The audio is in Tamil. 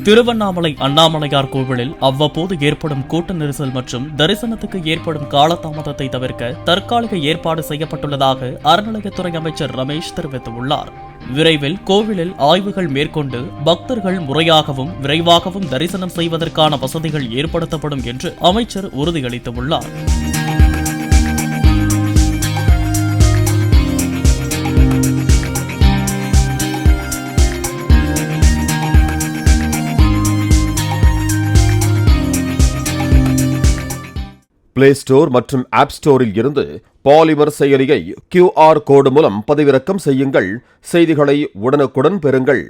திருவண்ணாமலை அண்ணாமலையார் கோவிலில் அவ்வப்போது ஏற்படும் கூட்ட நெரிசல் மற்றும் தரிசனத்துக்கு ஏற்படும் காலதாமதத்தை தவிர்க்க தற்காலிக ஏற்பாடு செய்யப்பட்டுள்ளதாக அறநிலையத்துறை அமைச்சர் ரமேஷ் தெரிவித்துள்ளார். விரைவில் கோவிலில் ஆய்வுகள் மேற்கொண்டு பக்தர்கள் முறையாகவும் விரைவாகவும் தரிசனம் செய்வதற்கான வசதிகள் ஏற்படுத்தப்படும் என்று அமைச்சர் உறுதியளித்துள்ளார். பிளே ஸ்டோர் மற்றும் ஆப் ஸ்டோரில் இருந்து பாலிமர் செயலியை QR கோடு மூலம் பதிவிறக்கம் செய்யுங்கள். செய்திகளை உடனுக்குடன் பெறுங்கள்.